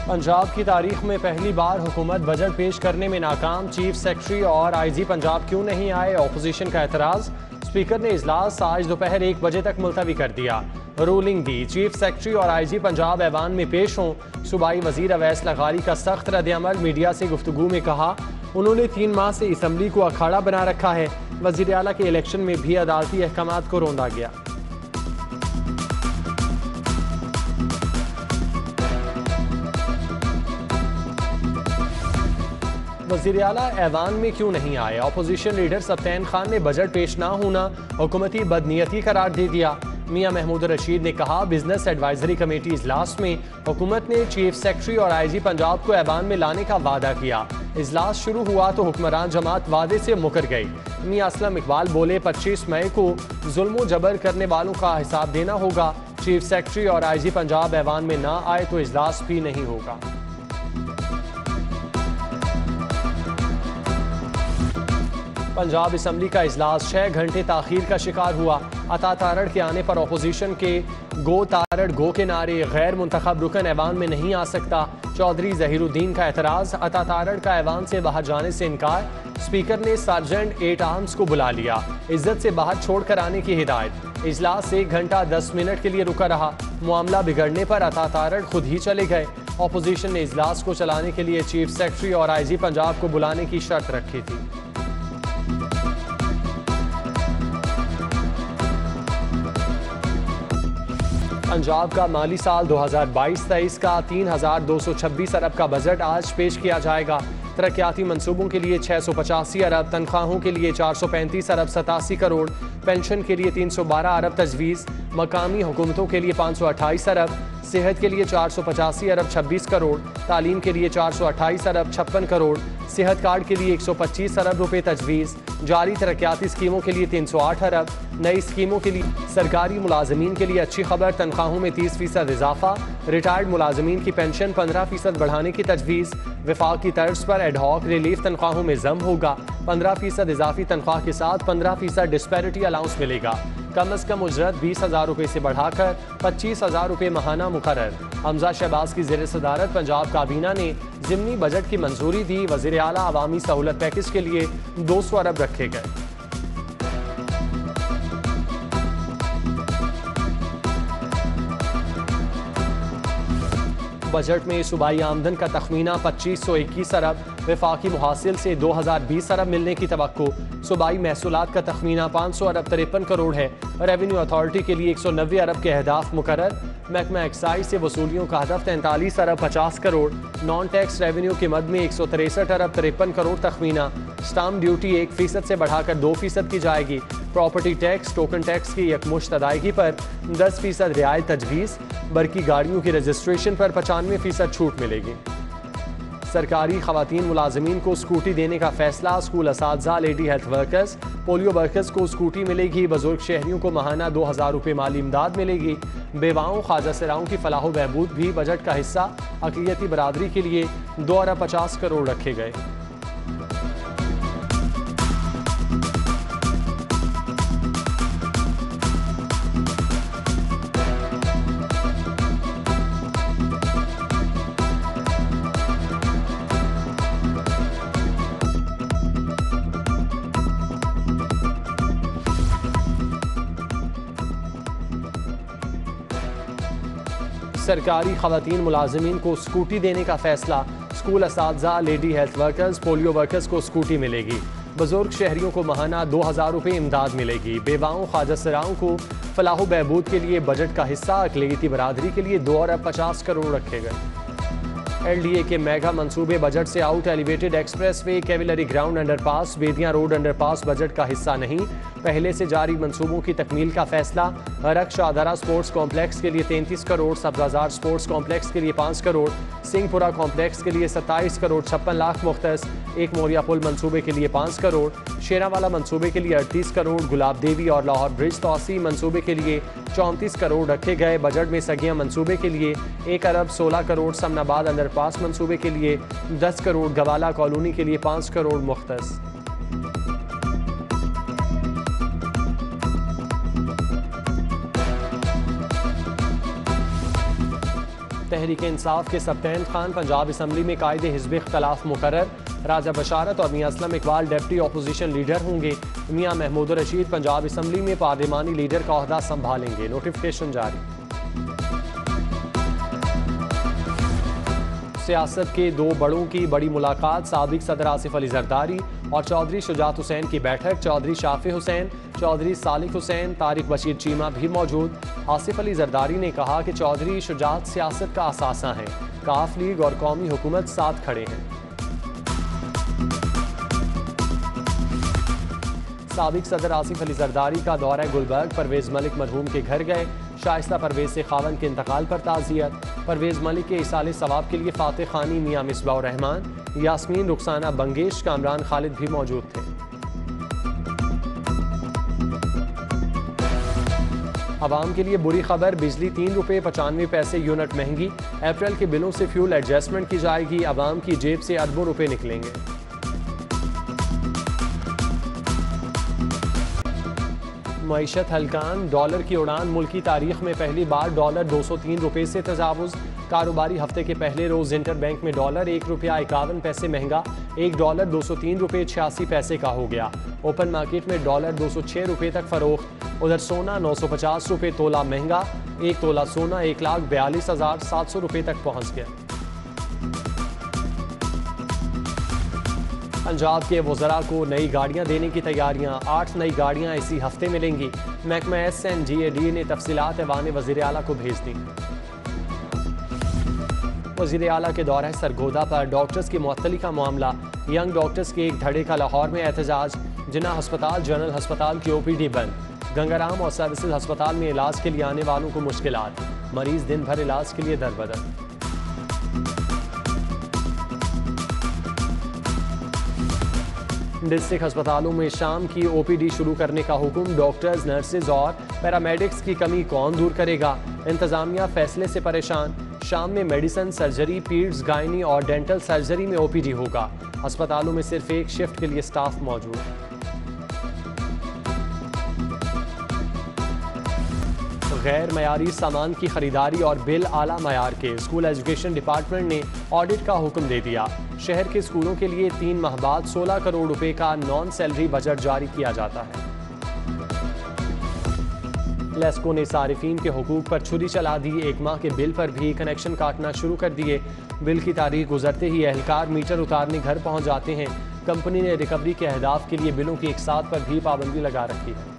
पंजाब की तारीख में पहली बार हुकूमत बजट पेश करने में नाकाम। चीफ सेक्रेटरी और आईजी पंजाब क्यों नहीं आए, ऑपोजिशन का एतराज। स्पीकर ने इजलास आज दोपहर 1 बजे तक मुलतवी कर दिया। रूलिंग दी, चीफ सेक्रेटरी और आईजी पंजाब ऐवान में पेश हों। सूबाई वजीर अवैस लगारी का सख्त रद्द-ए-अमल, मीडिया से गुफ्तगू में कहा उन्होंने 3 माह से असम्बली को अखाड़ा बना रखा है। वजीर आला के इलेक्शन में भी अदालती अहकामात को रोंदा गया। वज़ीर आला ऐवान में क्यों नहीं आए, अपोजिशन लीडर सब्तैन खान ने बजट पेश ना होना हुकूमती बदनीयती करार दे दिया। मियां महमूद रशीद ने कहा बिजनेस एडवाइजरी कमेटी इजलास में हुकूमत ने चीफ सेक्रेटरी और आईजी पंजाब को ऐवान में लाने का वादा किया। इजलास शुरू हुआ तो हुक्मरान जमात वादे से मुकर गई। मियां असलम इकबाल बोले 25 मई को जुल्म जबर करने वालों का हिसाब देना होगा। चीफ सेक्रेटरी और आईजी पंजाब ऐवान में ना आए तो इजलास भी नहीं होगा। पंजाब असम्बली का इजलास 6 घंटे ताखीर का शिकार हुआ। अता तारड़ के आने पर अपोजिशन के गो तारड़ गो के नारे, गैर मुंतखब रुकन ऐवान में नहीं आ सकता। चौधरी जहीरुद्दीन का एतराज, अता तारड़ का ऐवान से बाहर जाने से इनकार। स्पीकर ने सार्जेंट 8 आर्म्स को बुला लिया, इज्जत से बाहर छोड़ कर आने की हिदायत। इजलास 1 घंटा 10 मिनट के लिए रुका रहा। मामला बिगड़ने पर अता तारड़ खुद ही चले गए। अपोजिशन ने इजलास को चलाने के लिए चीफ सेक्रेटरी और आईजी पंजाब को बुलाने की शर्त रखी थी। पंजाब का माली साल 2022-23 का 3226 अरब का बजट आज पेश किया जाएगा। तरक्याती मंसूबों के लिए 685 अरब, तनख्वाहों के लिए 435 अरब 87 करोड़, पेंशन के लिए 312 अरब तजवीज़, मकामी हुकूमतों के लिए 528 अरब, सेहत के लिए 485 अरब 26 करोड़, तालीम के लिए 428 अरब 56 करोड़, सेहत कार्ड के लिए 125 अरब रुपए तजवीज़, जारी तरक्याती स्कीमों के लिए 308 अरब, नई स्कीमों के लिए सरकारी मुलाजमीन के लिए अच्छी खबर, तनख्वाहों में 30% इजाफा, रिटायर्ड मुलाजमीन की पेंशन 15% बढ़ाने की तजवीज़, विफाक की तर्ज पर एडहॉक रिलीफ तनख्वाहों में जम होगा, 15% इजाफी तनख्वाह के साथ 15% डिस्पैरिटी अलाउंस मिलेगा। कम अज़ कम उजरत 20,000 रुपये से बढ़ाकर 25,000 रुपये माहाना मुकर्रर। हमजा शहबाज की ज़ेर सदारत पंजाब काबीना ने ज़िमनी बजट की मंजूरी दी। वज़ीर आला अवामी सहूलत पैकेज के लिए 200 अरब रखे गए। बजट में सूबाई आमदन का तखमीना 2521 अरब, वफाकी मुहासिल से 2020 अरब मिलने की तवक्को। सूबाई महसूलात का तखमीना 500 अरब 53 करोड़ है। रेवेन्यू अथॉरिटी के लिए 190 अरब के अहदाफ मुकर्रर। महकमा एक्साइज से वसूलियों का हदफ 43 अरब 50 करोड़। नॉन टैक्स रेवेन्यू के मद में 163 अरब 53 करोड़ तखमीना। स्टाम्प ड्यूटी 1% से बढ़ाकर 2% की जाएगी। प्रॉपर्टी टैक्स, टोकन टैक्स की यकमुश्त अदायगी पर 10% रियायत तजवीज़। बरकी गाड़ियों की रजिस्ट्रेशन पर 95% छूट मिलेगी। सरकारी खवातीन मुलाजमीन को स्कूटी देने का फैसला। स्कूल असातिज़ा, lady health workers, polio workers को स्कूटी मिलेगी। बुजुर्ग शहरियों को माहाना 2000 रुपये माली इमदाद मिलेगी। बेवाओं, ख्वाजा सराओं की फलाह व बहबूद भी बजट का हिस्सा। अक़लियती बरादरी के लिए 2 अरब 50 करोड़ रखे गए। सरकारी खवातीन मुलाजमीन को स्कूटी देने का फैसला। स्कूल असातिज़ा, lady health workers, polio workers को स्कूटी मिलेगी। बुजुर्ग शहरियों को माहाना 2000 रुपये इमदाद मिलेगी। बेवाओं, ख्वाजा सराओं को फलाह बहबूद के लिए बजट का हिस्सा। अक़लियती बरादरी के लिए 2 अरब 50 करोड़ रखे गए। LDA के मेगा मंसूबे बजट से out. Elevated express way, cavalry ground underpass, Bedian road underpass budget का हिस्सा नहीं। पहले से जारी मंसूबों की तकमील का फैसला। रक्ष आधारा स्पोर्ट्स कॉम्प्लेक्स के लिए 33 करोड़, सब्जाजार स्पोर्ट्स कॉम्प्लेक्स के लिए 5 करोड़, सिंहपुरा कॉम्प्लेक्स के लिए 27 करोड़ 56 लाख मुख्तस। एक मोरिया पुल मंसूबे के लिए 5 करोड़, शेरावाला मंसूबे के लिए 38 करोड़, गुलाब देवी और लाहौर ब्रिज तोसी मंसूबे के लिए 34 करोड़ रखे गए। बजट में सगिया मंसूबे के लिए 1 अरब 16 करोड़, समनाबाद अंडरपास मंसूबे के लिए 10 करोड़, गवाला कॉलोनी के लिए 5 करोड़ मुख्तस। तहरीक इंसाफ के सब्तैन खान पंजाब असम्बली में कायदे हिज़्ब इख्तलाफ मुकर्रर। राजा बशारत और Mian Aslam Iqbal deputy opposition leader होंगे। मियां महमूद रशीद पंजाब असम्बली में पार्लिमानी लीडर का ओहदा संभालेंगे। नोटिफिकेशन जारी। सियासत के दो बड़ों की बड़ी मुलाकात। साबिक सदर आसिफ अली जरदारी और चौधरी शुजात हुसैन की बैठक। चौधरी शाफी हुसैन, चौधरी सालिक हुसैन, तारिक बशीर चीमा भी मौजूद। आसिफ अली जरदारी ने कहा कि चौधरी शुजात सियासत का असासा हैं। काफ लीग और कौमी हुकूमत साथ खड़े हैं। साबिक सदर आसिफ अली जरदारी का दौरा गुलबर्ग। परवेज मलिक मरहूम के घर गए। शाइस्ता परवेज से खावन के इंतकाल पर ताज़ियत। परवेज मलिक के इसाले सवाब के लिए फातिह खानी, मियां मिसबाह रहमान, यास्मीन, रुखसाना बंगेश, कामरान खालिद भी मौजूद थे। आवाम के लिए बुरी खबर। बिजली 3 रुपये 95 पैसे यूनिट महंगी। अप्रैल के बिलों से फ्यूल एडजस्टमेंट की जाएगी। आवाम की जेब से अरबों रुपए निकलेंगे। मईशत हलकान। डॉलर की उड़ान। मुल्क की तारीख में पहली बार डॉलर 203 रुपये से तजावुज़। कारोबारी हफ्ते के पहले रोज़ इंटर बैंक में डॉलर 1 रुपया 51 पैसे महंगा। 1 डॉलर 203 रुपये 86 पैसे का हो गया। ओपन मार्केट में डॉलर 206 रुपये तक फरोख्त। उधर सोना 950 रुपये तोला महंगा। 1 तोला सोना 1,42,700 रुपये तक पहुँच गया। पंजाब के वज़रा को नई गाड़ियां देने की तैयारियां। 8 नई गाड़ियां इसी हफ्ते मिलेंगी। महकमा SNGAD ने तफसीलात ऐवान वज़ीर आला को भेज दी। वज़ीर आला के दौरे सरगोदा पर डॉक्टर्स की मुअत्तली का मामला। यंग डॉक्टर्स के एक धड़े का लाहौर में एहतजाज। जिन्ना हस्पताल, जनरल हस्पताल की OPD बंद। गंगाराम और सर्विसेज हस्पताल में इलाज के लिए आने वालों को मुश्किलात। मरीज दिन भर इलाज के लिए दरबदर। डिस्ट्रिक्ट अस्पतालों में शाम की OPD शुरू करने का हुक्म। डॉक्टर्स, नर्सेज और पैरामेडिक्स की कमी कौन दूर करेगा? इंतजामिया फैसले से परेशान। शाम में मेडिसिन, सर्जरी, पीड्स, गायनी और डेंटल सर्जरी में OPD होगा। अस्पतालों में सिर्फ एक शिफ्ट के लिए स्टाफ मौजूद। गैर मयारी सामान की खरीदारी और बिल आला मयार के। स्कूल एजुकेशन डिपार्टमेंट ने ऑडिट का हुक्म दे दिया। शहर के स्कूलों के लिए 3 माह बाद 16 करोड़ रुपए का नॉन सैलरी बजट जारी किया जाता है। लेस्को ने सारिफीन के हुकूक पर छुरी चला दी। 1 माह के बिल पर भी कनेक्शन काटना शुरू कर दिए। बिल की तारीख गुजरते ही एहलकार मीटर उतारने घर पहुंच जाते हैं। कंपनी ने रिकवरी के अहदाफ के लिए बिलों की एक साथ पर भी पाबंदी लगा रखी है।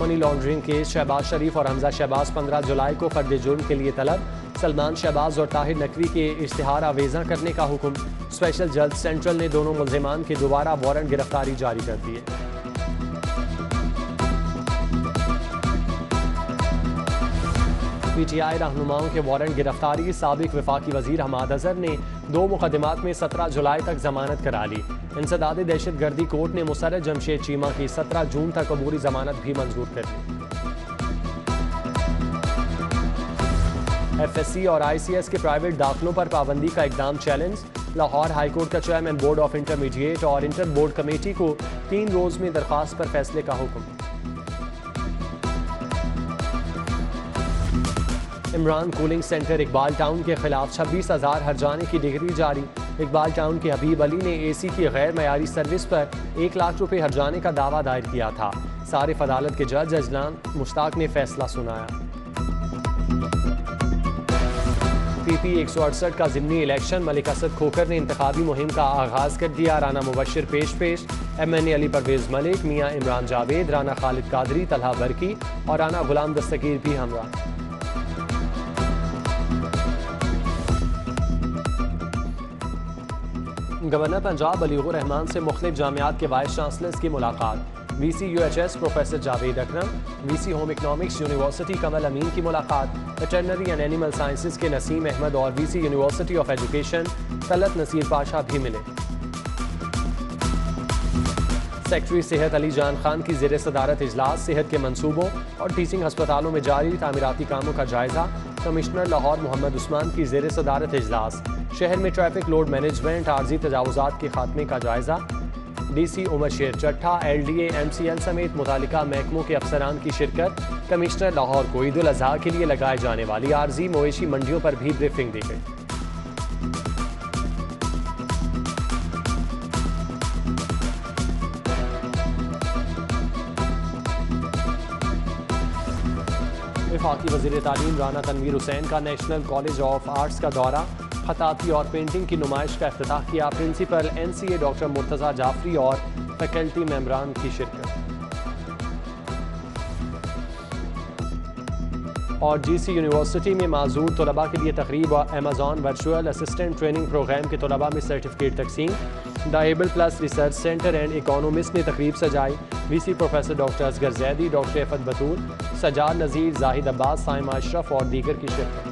Money laundering case. Shehbaz Sharif और हमजा शहबाज 15 जुलाई को फर्द जुर्म के लिए तलब। सलमान शहबाज और ताहिर नकवी के इश्तिहार आवेज़ा करने का हुक्म। स्पेशल जज सेंट्रल ने दोनों मुल्जिमान के दोबारा वारंट गिरफ्तारी जारी कर दिए। PTI रहनुमाओं के वारंट गिरफ्तारी। साबिक वफाकी वजीर हमाद अजहर ने 2 मुकदमात में 17 जुलाई तक जमानत करा ली। इंसदाद दहशत गर्दी कोर्ट ने मुसर्रत जमशेद चीमा की 17 जून तक अबूरी जमानत भी मंजूर कर ली। FSC और ICS के प्राइवेट दाखिलों पर पाबंदी का इकदाम चैलेंज। लाहौर हाईकोर्ट का चेयरमैन बोर्ड ऑफ इंटरमीडिएट और इंटर बोर्ड कमेटी को 3 रोज में दरख्वास्त पर फैसले का हुक्म। Imran cooling centre Iqbal town के खिलाफ 26,000 हर्जाने की डिग्री जारी। इकबाल टाउन के हबीब अली ने AC की गैर मयारी सर्विस पर 1 लाख रुपए हर्जाने का दावा दायर किया था। सारिफ अदालत के जज अजलान मुश्ताक ने फैसला सुनाया। PP 168 का ज़िमनी इलेक्शन। मलिक असद खोकर ने इंतखाबी मुहिम का आगाज कर दिया। राना मुबशिर पेश MNA अली परवेज मलिक, मियां इमरान जावेद, राना खालिद कादरी, तलहा बरकी और राना गुलाम दस्तगीर भी हमरा। गवर्नर पंजाब बलीगुर रहमान से मुख्तलिफ जामियात के वाइस चांसलर्स की मुलाकात। VC UHS प्रोफेसर जावेद अकरम, VC होम इकनॉमिक्स यूनिवर्सिटी कमल अमीन की मुलाकात। वेटरनरी एंड एनिमल साइंसेज के नसीम अहमद और VC university of education Talat Naseer Pasha भी मिले। सेक्रेटरी सेहत अली जान खान की ज़ेर सदारत इजलास। सेहत के मंसूबों और टीचिंग अस्पतालों में जारी तामीराती कामों का जायजा। कमिश्नर लाहौर मोहम्मद उस्मान की ज़ेर सदारत इजलास। शहर में ट्रैफिक लोड मैनेजमेंट, आर्जी तजावुजात के खात्मे का जायजा। DC उमर शेर चट्ठा, LDA, MCL समेत मुतालिका महकमों के अफसरान की शिरकत। कमिश्नर लाहौर को ईद उल अजहा के लिए लगाए जाने वाली आर्जी मवेशी मंडियों पर भी ब्रीफिंग दी गई। वफाकी वज़ीर तालीम राना तनवीर हुसैन का नेशनल कॉलेज ऑफ आर्ट्स का दौरा। खताती और पेंटिंग की नुमाइश का इफ्तिताह किया। Principal NCA doctor Murtaza Jafri और फैकल्टी मेंबरान की शिरकत। और GC यूनिवर्सिटी में माजूर तलबा के लिए तकरीब और Amazon virtual assistant training programme के तलबा में सर्टिफिकेट तकसीम। The able plus research centre and economist ने तकरीब सजाई। VC professor doctor Asghar Zaidi, doctor Iffat Batool, Sajjad Nazir, Zahid Abbas, Saima Ashraf और दीगर की शिरकत।